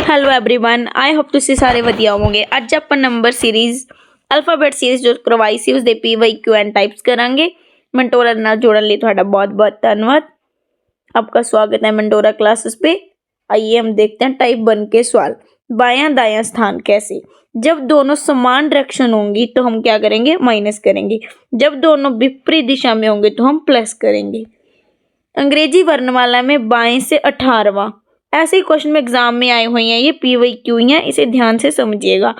Hello everyone I hope ਤੁਸੀਂ ਸਾਰੇ ਵਧੀਆ ਹੋਵੋਗੇ। ਅੱਜ ਆਪਾਂ ਨੰਬਰ ਸੀਰੀਜ਼ ਅਲਫਾਬੈਟ ਸੀਰੀਜ਼ ਜੋ ਕਰਵਾਈ ਸੀ ਉਸਦੇ PYQ ਐਂਡ ਟਾइप्स ਕਰਾਂਗੇ। ਮੰਟੋਰਾ ਨਾਲ ਜੁੜਨ ਲਈ ਤੁਹਾਡਾ बहुत-बहुत धन्यवाद। आपका स्वागत है मंटोरा क्लासेस पे। आइए हम देखते हैं टाइप 1 के सवाल। बायां दायां स्थान कैसे? जब दोनों समान डायरेक्शन होंगी तो हम क्या करेंगे? माइनस करेंगे। जब दोनों विपरीत दिशा में होंगे तो हम प्लस करेंगे। अंग्रेजी वर्णमाला में बाएं से 18वां, ऐसे ही क्वेश्चन में एग्जाम में आए हुए हैं, ये PYQ हैं, इसे ध्यान से समझिएगा।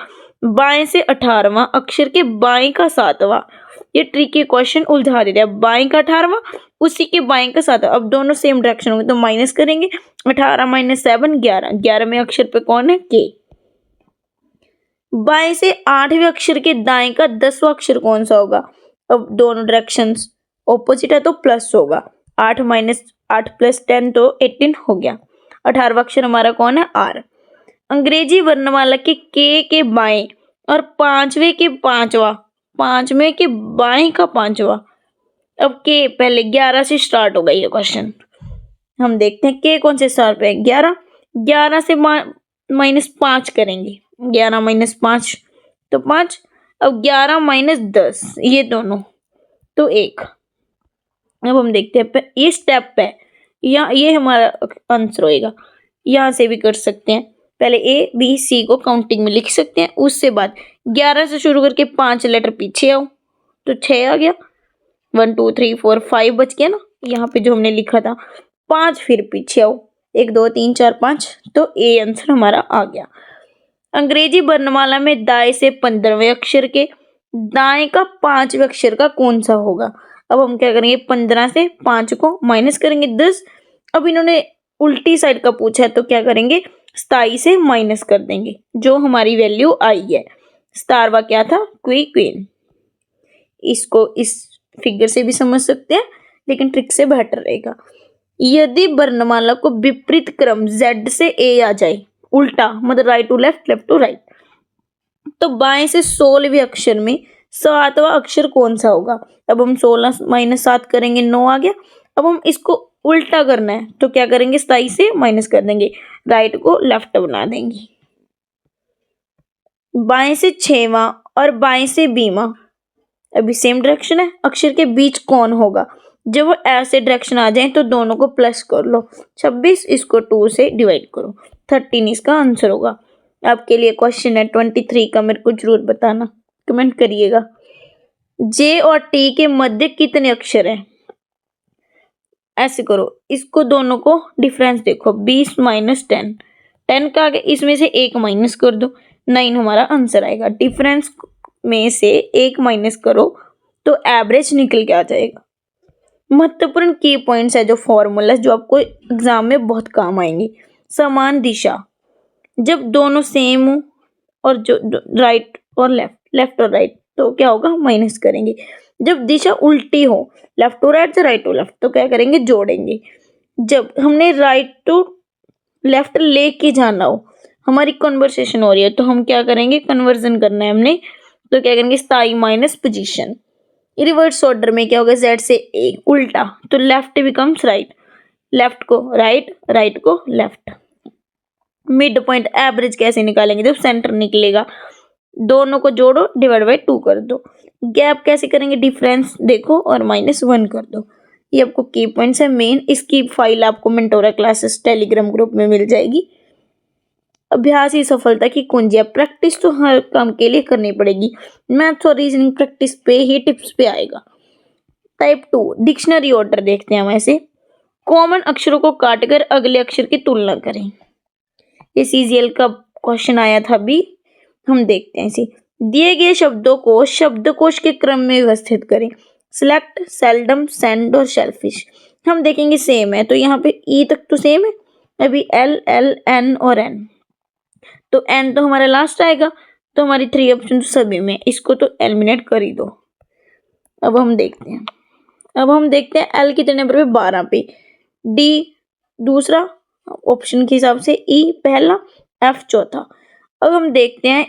बाएं से 18वां अक्षर के बाएं का 7वां, ये ट्रिकी क्वेश्चन उलझा देता है। बाएं का 18वां उसी के बाएं का 7वां, अब दोनों सेम डायरेक्शन होंगे तो माइनस करेंगे। 18 माइनस 7 11, 11वें अक्षर पे कौन है? के। बाएं से 8वें अक्षर के दाएं का 10वां अक्षर कौन सा होगा? अब दोनों डायरेक्शंस ऑपोजिट है तो प्लस होगा। 8 माइनस 8 प्लस 10 तो 18 हो गया। 18वां अक्षर हमारा कौन है? आर। अंग्रेजी वर्णमाला के बाएं और 5वें के 5वां, 5वें के बाएं का 5वां। अब के पहले 11 से स्टार्ट होगा ये क्वेश्चन। हम देखते हैं के कौन से स्टार्ट पे? 11। 11 से माइनस 5 करेंगे। 11 माइनस 5 तो 5। अब 11 माइनस 10, ये दोनों तो 1। अब हम देखते हैं ये स्टेप है, या ये हमारा आंसर होएगा। यहाँ से भी कर सकते हैं, पहले ए बी सी को काउंटिंग में लिख सकते हैं। उससे बाद 11 से शुरू करके 5 लेटर पीछे आओ तो 6 आ गया। 1 2 3 4 5 बच गया ना, यहाँ पे जो हमने लिखा था। 5 फिर पीछे आओ, 1 2 3 4 5, तो ए आंसर हमारा आ गया। अंग्रेजी वर्णमाला में दाएं से 15वें अक्षर के दाएं का 5वें अक्षर का कौन सा होगा? अब हम क्या करेंगे? 15 से 5 को माइनस करेंगे 10। अब इन्होंने उल्टी साइड का पूछा है तो क्या करेंगे? 27 से माइनस कर देंगे, जो हमारी वैल्यू आई है। स्टारवा क्या था? क्वीन। इसको इस फिगर से भी समझ सकते हैं, लेकिन ट्रिक से बेहतर रहेगा। यदि वर्णमाला को विपरीत क्रम Z से A आ जाए, उल्टा मतलब right to left, left to right, तो बाएं से 16वें अक्षर में 7वां अक्षर कौन सा होगा? अब हम 16 माइनस 7 करेंगे, 9 आ गया। अब हम इसको उल्टा करना है तो क्या करेंगे? 27 से माइनस कर देंगे, राइट को लेफ्ट बना देंगे। बाएं से 6वां और बाएं से 20वां, अभी सेम डायरेक्शन है, अक्षर के बीच कौन होगा? जब वो ऐसे डायरेक्शन आ जाए तो दोनों को प्लस कर लो। 26 इसको 2 से डिवाइड करो, 13 इसका आंसर होगा। आपके लिए क्वेश्चन है 23 का, मेरे को जरूर बताना, कमेंट करिएगा। जे और टी के मध्य कितने अक्षर हैं? ऐसे करो, इसको दोनों को डिफरेंस देखो, 20 माइनस 10, 10 का आगे इसमें से 1 माइनस कर दो, 9 हमारा आंसर आएगा। डिफरेंस में से 1 माइनस करो तो एवरेज निकल के आ जाएगा। महत्वपूर्ण की पॉइंट्स है जो फॉर्मूला जो आपको एग्जाम में बहुत काम आएंगे। समान दिशा, जब दोनों सेम हो और जो राइट और लेफ्ट, लेफ्ट और राइट, तो क्या होगा? माइनस करेंगे। जब दिशा उल्टी हो, लेफ्ट टू राइट से राइट टू लेफ्ट, तो क्या करेंगे? जोड़ेंगे। जब हमने राइट टू लेफ्ट लेके जाना हो, हमारी कन्वर्सेशन हो रही है, तो हम क्या करेंगे? कन्वर्जन करना है हमने, तो क्या करेंगे? स्थाई माइनस पोजीशन। रिवर्स ऑर्डर में क्या होगा? Z से A उल्टा, तो लेफ्ट बिकम्स राइट, लेफ्ट को राइट, राइट को लेफ्ट। मिड पॉइंट एवरेज कैसे निकालेंगे? जब सेंटर निकलेगा, दोनों को जोड़ो, डिवाइड बाई 2 कर दो। गैप कैसे करेंगे? डिफरेंस देखो और -1 कर दो। ये आपको की पॉइंट्स है मेन। इसकी फाइल आपको मेंटोरा क्लासेस टेलीग्राम ग्रुप में मिल जाएगी। अभ्यास ही सफलता की कुंजी है। प्रैक्टिस तो हर काम के लिए करनी पड़ेगी। मैथ्स और रीजनिंग प्रैक्टिस पे ही, टिप्स पे आएगा। टाइप 2 डिक्शनरी ऑर्डर देखते हैं हम। ऐसे कॉमन अक्षरों को काटकर अगले अक्षर की तुलना करें। ये CGL का क्वेश्चन आया था अभी, हम देखते हैं इसे। दिए गए शब्दों को शब्दकोश के क्रम में व्यवस्थित करें। सिलेक्ट, सेल्डम, सेंड और शेलफिश। हम देखेंगे सेम है, तो यहाँ पे ई तक तो सेम है। अभी एल, एल, एन और एन, तो एन तो हमारा लास्ट आएगा, तो हमारी 3 ऑप्शन सभी में, इसको तो एलिमिनेट कर ही दो। अब हम देखते हैं एल कितने नंबर पे? 12 पे। डी दूसरा ऑप्शन के हिसाब से, ई पहला, एफ चौथा। अब हम देखते हैं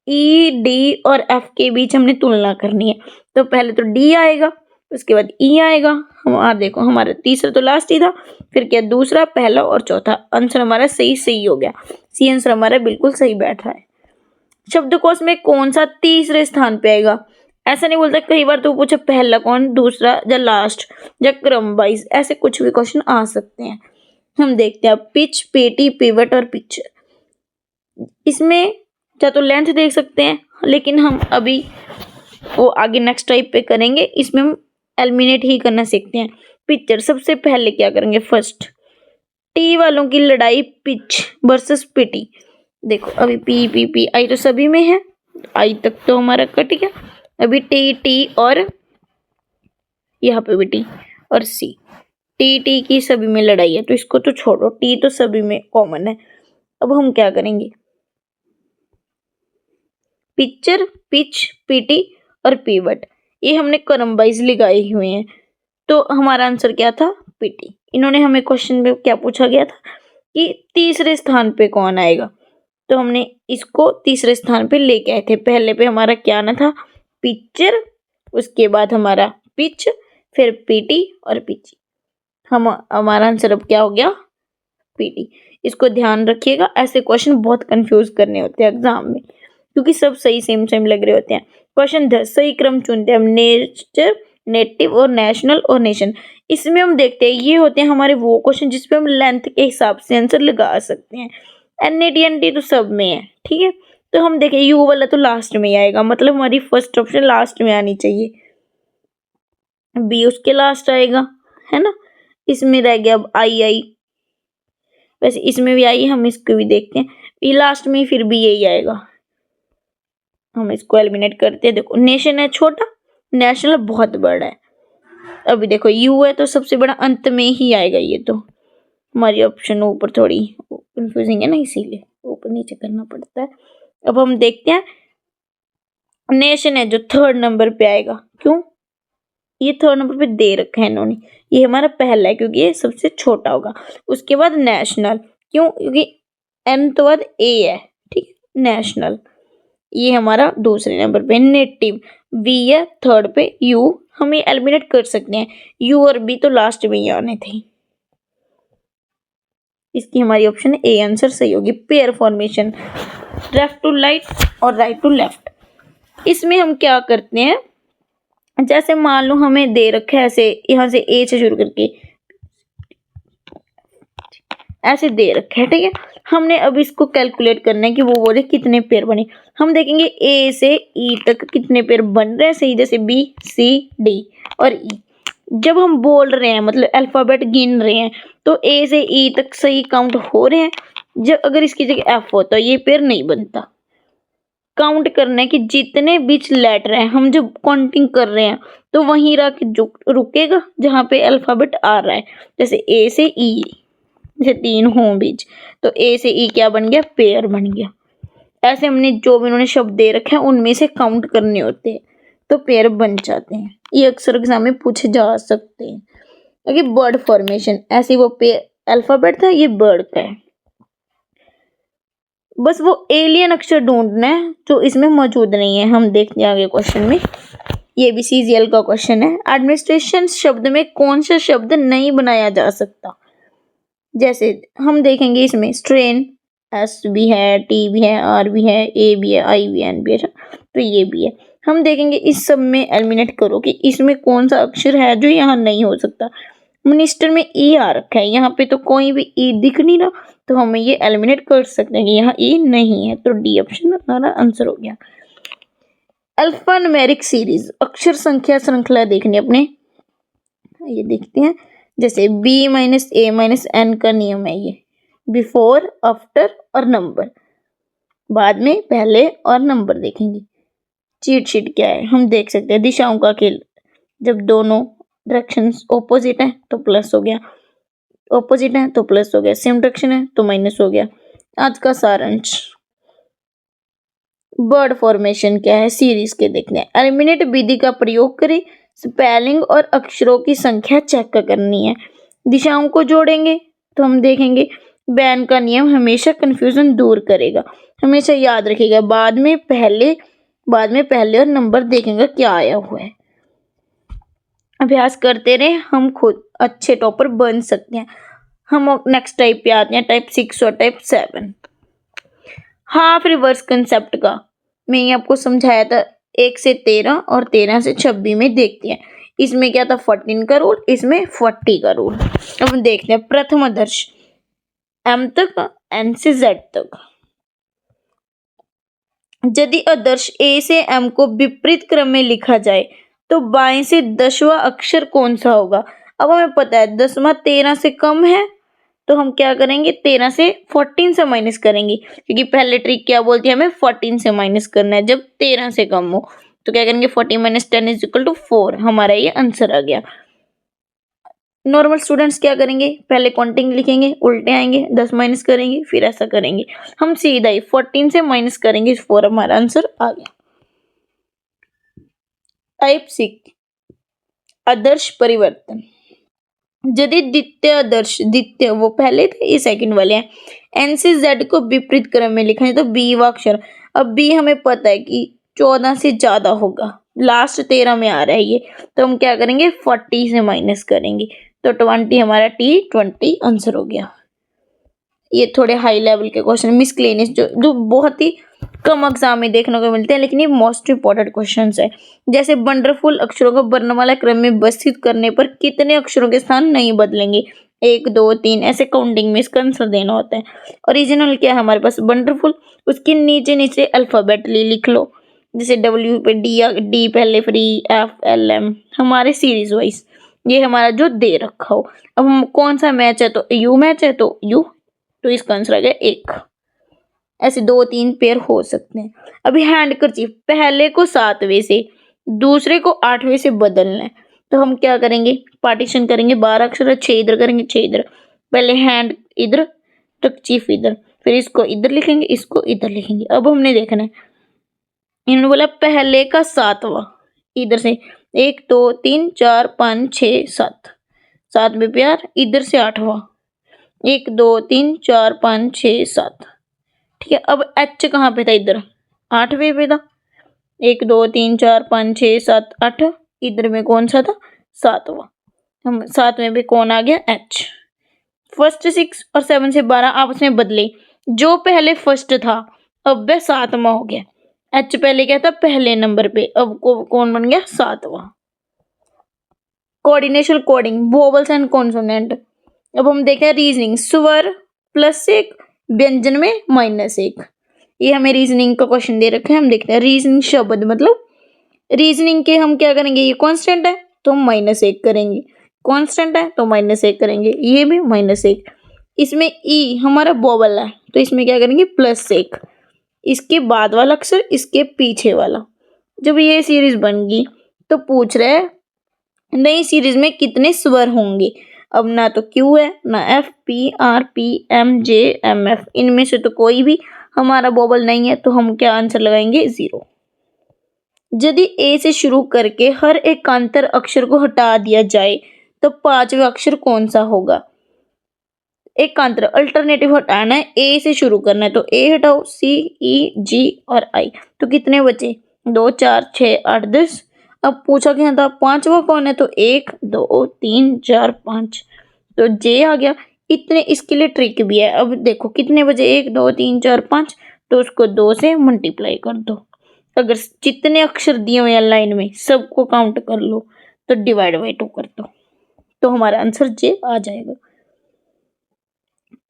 ई, डी और एफ के बीच हमने तुलना करनी है, तो पहले तो डी आएगा, उसके बाद ई आएगा। हमारा देखो, हमारा तीसरा तो लास्ट ही था, फिर क्या? दूसरा, पहला और चौथा। आंसर हमारा सही हो गया। सी आंसर हमारा बिल्कुल सही बैठ रहा है। शब्दकोश में कौन सा तीसरे स्थान पे आएगा? ऐसा नहीं बोलता, कई बार तो पूछे पहला कौन, दूसरा या लास्ट या क्रम वाइज, ऐसे कुछ भी क्वेश्चन आ सकते हैं। हम देखते हैं पिच, पेटी, पिवट और पिक्चर। इसमें या तो लेंथ देख सकते हैं, लेकिन हम अभी वो आगे नेक्स्ट टाइप पे करेंगे। इसमें हम एलिमिनेट ही करना सीखते हैं। पिक्चर सबसे पहले क्या करेंगे, फर्स्ट टी वालों की लड़ाई, पिच वर्सेस पिटी। देखो अभी पी पी पी आई तो सभी में है, आई तक तो हमारा कट गया। अभी टी टी और यहाँ पे भी टी और सी, टी टी की सभी में लड़ाई है, तो इसको तो छोड़ो, टी तो सभी में कॉमन है। अब हम क्या करेंगे, पिक्चर, पिच, पीटी और पीवट, ये हमने क्रम वाइज लगाए हुए हैं। तो हमारा आंसर क्या था, पीटी। इन्होंने हमें क्वेश्चन में क्या पूछा गया था कि तीसरे स्थान पे कौन आएगा, तो हमने इसको तीसरे स्थान पे लेके आए थे। पहले पे हमारा क्या आना था, पिक्चर, उसके बाद हमारा पिच, फिर पीटी और पीची। हमारा आंसर अब क्या हो गया, पीटी। इसको ध्यान रखिएगा, ऐसे क्वेश्चन बहुत कंफ्यूज करने होते हैं एग्जाम में, क्योंकि सब सही सेम सेम लग रहे होते हैं। क्वेश्चन 10, सही क्रम चुनते हैं हम, नेचर, नेटिव और नेशनल और नेशन। इसमें हम देखते हैं ये होते हैं हमारे वो क्वेश्चन जिसपे हम लेंथ के हिसाब से आंसर लगा सकते हैं। NAT तो सब में है, ठीक है। तो हम देखें यू वाला तो लास्ट में ही आएगा, मतलब हमारी फर्स्ट ऑप्शन लास्ट में आनी चाहिए। बी उसके लास्ट आएगा, है ना। इसमें रह गया अब आई, वैसे इसमें भी आई, हम इसको भी देखते हैं, ये लास्ट में फिर भी यही आएगा। हम इसको एलिमिनेट करते हैं। देखो नेशन है छोटा, नेशनल बहुत बड़ा है। अभी देखो यू है तो सबसे बड़ा अंत में ही आएगा, ये तो हमारी ऑप्शन ऊपर थोड़ी कंफ्यूजिंग है ना, इसीलिए ऊपर नीचे करना पड़ता है। अब हम देखते हैं, नेशन है जो थर्ड नंबर पे आएगा, क्यों, ये थर्ड नंबर पे दे रखा है इन्होंने, ये हमारा पहला है क्योंकि ये सबसे छोटा होगा। उसके बाद नेशनल, क्यों, क्योंकि एन तो बाद ए है, ठीक है, नेशनल ये हमारा दूसरे नंबर पे। नेटिव वी है थर्ड पे, यू हम ये एलिमिनेट कर सकते हैं, यू और बी तो लास्ट में ही आने थे। इसकी हमारी ऑप्शन ए आंसर सही होगी। Pair formation, left to right और राइट टू लेफ्ट। इसमें हम क्या करते हैं, जैसे मान लो हमें दे रखा है ऐसे, यहाँ से ए से शुरू करके ऐसे दे रखा है, ठीक है। हमने अब इसको कैलकुलेट करना है कि वो बोले कितने पेयर बने। हम देखेंगे ए से ई तक कितने पेयर बन रहे हैं सही, जैसे बी सी डी और ई। जब हम बोल रहे हैं मतलब अल्फाबेट गिन रहे हैं, तो ए से ई तक सही काउंट हो रहे हैं। जब अगर इसकी जगह एफ होता ये पेयर नहीं बनता। काउंट करना है कि जितने बीच लेटर हैं, हम जब काउंटिंग कर रहे हैं तो वहीं रह के रुकेगा जहाँ पे अल्फाबेट आ रहा है। जैसे ए से ई, जैसे 3 हों बीच, तो ए से ई क्या बन गया, पेयर बन गया। ऐसे हमने जो भी उन्होंने शब्द दे रखे हैं उनमें से काउंट करने होते हैं, तो पेयर बन जाते हैं। ये अक्सर एग्जाम में पूछे जा सकते हैं। ओके, बर्ड फॉर्मेशन, ऐसे वो पेयर अल्फाबेट था, ये बर्ड का है। बस वो एलियन अक्षर ढूंढना है जो इसमें मौजूद नहीं है। हम देखते हैं आगे क्वेश्चन में, ये भी CGL का क्वेश्चन है। एडमिनिस्ट्रेशन शब्द में कौन सा शब्द नहीं बनाया जा सकता। जैसे हम देखेंगे इसमें स्ट्रेन, एस भी है, टी भी है, आर भी है, ए भी है, आई भी है, एन भी है, तो ये भी है। हम देखेंगे इस सब में एलिमिनेट करो कि इसमें कौन सा अक्षर है जो यहाँ नहीं हो सकता। मिनिस्टर में ई आ रखा है, यहाँ पे तो कोई भी ई दिख नहीं रहा, तो हमें ये एलिमिनेट कर सकते हैं कि यहाँ ई नहीं है, तो डी ऑप्शन हमारा आंसर हो गया। अल्फान्यूमेरिक सीरीज, अक्षर संख्या श्रृंखला देखनी अपने, ये देखते हैं। जैसे B minus A minus N का नियम है, ये बिफोर, आफ्टर और नंबर, बाद में, पहले और नंबर देखेंगे। चीट शीट क्या है, हम देख सकते हैं दिशाओं का खेल, जब दोनों डायरेक्शंस ऑपोजिट है तो प्लस हो गया, ऑपोजिट है तो प्लस हो गया, सेम डायरेक्शन है तो माइनस हो गया। आज का सारांश, बर्ड फॉर्मेशन क्या है, सीरीज के देखने हैं। एलिमिनेट विधि का प्रयोग करें, स्पेलिंग और अक्षरों की संख्या चेक करनी है। दिशाओं को जोड़ेंगे तो हम देखेंगे बैन का नियम हमेशा कंफ्यूजन दूर करेगा, हमेशा याद रखिएगा। बाद में पहले और नंबर देखेंगे क्या आया हुआ है। अभ्यास करते रहे, हम खुद अच्छे टॉपर बन सकते हैं। हम नेक्स्ट टाइप पे आते हैं, टाइप 6 और टाइप 7। हाफ रिवर्स कंसेप्ट का मैंने आपको समझाया था 1 से 13 और 13 से 26 में देखते हैं। इसमें क्या था 14 का रूल, इसमें 40 का रूल। अब हम देखते हैं प्रथम आदर्श m तक n से z तक। यदि आदर्श a से m को विपरीत क्रम में लिखा जाए तो बाएं से 10वां अक्षर कौन सा होगा। अब हमें पता है 10वां 13 से कम है तो हम क्या करेंगे 13 से 14 से माइनस करेंगे, क्योंकि पहले ट्रिक क्या बोलती है हमें 14 से माइनस करना है जब 13 से कम हो। तो क्या करेंगे 40 - 10 = 4। हमारा ये आंसर आ गया। नॉर्मल स्टूडेंट्स क्या करेंगे पहले काउंटिंग लिखेंगे, उल्टे आएंगे, 10 माइनस करेंगे, फिर ऐसा करेंगे। हम सीधा ही 14 से माइनस करेंगे 4। हमारा आंसर आ गया। टाइप 6 आदर्श परिवर्तन। यदि द्वितीय आदर्श, द्वितीय वो पहले थे ये सेकंड वाले हैं, n से z को विपरीत क्रम में लिखा है तो b वा अक्षर। अब b हमें पता है कि 14 से ज्यादा होगा, लास्ट 13 में आ रहा है ये, तो हम क्या करेंगे 40 से माइनस करेंगे तो 20 हमारा T20 आंसर हो गया। ये थोड़े हाई लेवल के क्वेश्चन मिसक्लेनियस जो बहुत ही कम एग्जाम में देखने को मिलते हैं, लेकिन ये मोस्ट इंपॉर्टेंट क्वेश्चंस है। जैसे वंडरफुल अक्षरों को वर्णमाला क्रम में व्यवस्थित करने पर कितने अक्षरों के स्थान नहीं बदलेंगे, 1 2 3 ऐसे काउंटिंग में इसका आंसर देना होता है। ओरिजिनल क्या है हमारे पास वंडरफुल, उसके नीचे नीचे अल्फाबेटली लिख लो, जैसे W पे D पहले फ्री FLM हमारे सीरीज वाइज ये हमारा जो दे रखा हो। अब हम कौन सा मैच है तो U मैच है तो U, तो इसका आंसर आ गया 1। ऐसे 2 3 पेयर हो सकते हैं। अभी हैंडकरचीफ पहले को 7वें से दूसरे को 8वें से बदलना है तो हम क्या करेंगे पार्टीशन करेंगे, 12 अक्षर है, 6 इधर करेंगे 6 इधर, पहले हैंड इधर करचीफ इधर, फिर इसको इधर लिखेंगे इसको इधर लिखेंगे। अब हमने देखना है इन्होंने बोला पहले का 7वां इधर से 1 2 3 4 5 6 7, 7वें पेयर इधर से 8वां 1 2 3 4 5 6 7। ठीक है, अब एच कहाँ पे था इधर 8वें पे था, 1 2 3 4 5 6 7 8, इधर में कौन सा था 7वां, हम 7वें पे कौन आ गया एच। फर्स्ट 6 और 7 से 12 आपस में बदले, जो पहले फर्स्ट था अब वह 7वां हो गया। एच पहले क्या था पहले नंबर पे, अब कौन बन गया 7वां। Coordination coding vowels and consonant. अब हम देखें रीजनिंग स्वर +1 व्यंजन में -1, ये हमें रीजनिंग का क्वेश्चन दे रखे हैं। हम देखते हैं रीजनिंग शब्द मतलब रीजनिंग के हम क्या करेंगे, ये कांस्टेंट है तो हम -1 करेंगे, कांस्टेंट है तो -1 करेंगे, ये भी -1। इसमें ई हमारा वोवल है तो इसमें क्या करेंगे +1, इसके बाद वाला अक्षर इसके पीछे वाला। जब ये सीरीज बन गई तो पूछ रहे हैं नई सीरीज में कितने स्वर होंगे। अब ना तो Q है ना F P R P M J M F, इनमें से तो कोई भी हमारा वोवल नहीं है तो हम क्या आंसर लगाएंगे 0। यदि A से शुरू करके हर एकांतर अक्षर को हटा दिया जाए तो 5वां अक्षर कौन सा होगा। एकांतर अल्टरनेटिव हटाना है, A से शुरू करना है तो A हटाओ, C E G और I, तो कितने बचे 2 4 6 8 10। अब पूछा क्या था 5वां कौन है तो 1 2 3 4 5, तो J आ गया। इतने इसके लिए ट्रिक भी है। अब देखो कितने बजे 1 2 3 4 5, तो उसको 2 से मल्टीप्लाई कर दो। अगर जितने अक्षर दिए हुए हैं लाइन में सबको काउंट कर लो तो डिवाइड बाई 2 कर दो तो हमारा आंसर J आ जाएगा।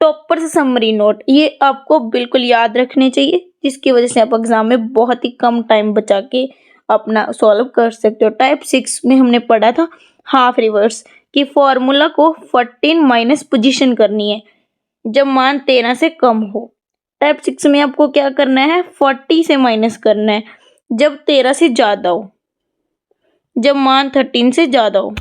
टॉपर से समरी नोट ये आपको बिल्कुल याद रखने चाहिए, जिसकी वजह से आप एग्जाम में बहुत ही कम टाइम बचा के अपना सॉल्व कर सकते हो। टाइप 6 में हमने पढ़ा था हाफ रिवर्स कि फॉर्मूला को 14 माइनस पोजीशन करनी है जब मान 13 से कम हो। टाइप 6 में आपको क्या करना है 40 से माइनस करना है जब 13 से ज्यादा हो, जब मान 13 से ज्यादा हो।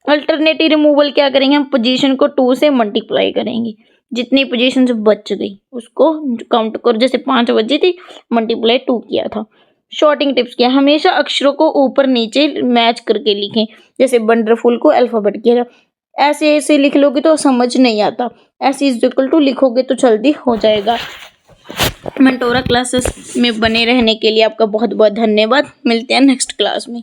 अल्टरनेटिव रिमूवल क्या करेंगे हम पोजीशन को 2 से मल्टीप्लाई करेंगे, जितनी पोजीशन से बच गई उसको काउंट करो, जैसे 5 बची थी मल्टीप्लाई 2 किया था। शॉर्टिंग टिप्स क्या, हमेशा अक्षरों को ऊपर नीचे मैच करके लिखें, जैसे वंडरफुल को अल्फाबेट किया, ऐसे ऐसे लिख लोगे तो समझ नहीं आता, ऐसे इक्वल टू लिखोगे तो जल्दी हो जाएगा। मेंटोरा क्लासेस में बने रहने के लिए आपका बहुत बहुत धन्यवाद। मिलते हैं नेक्स्ट क्लास में।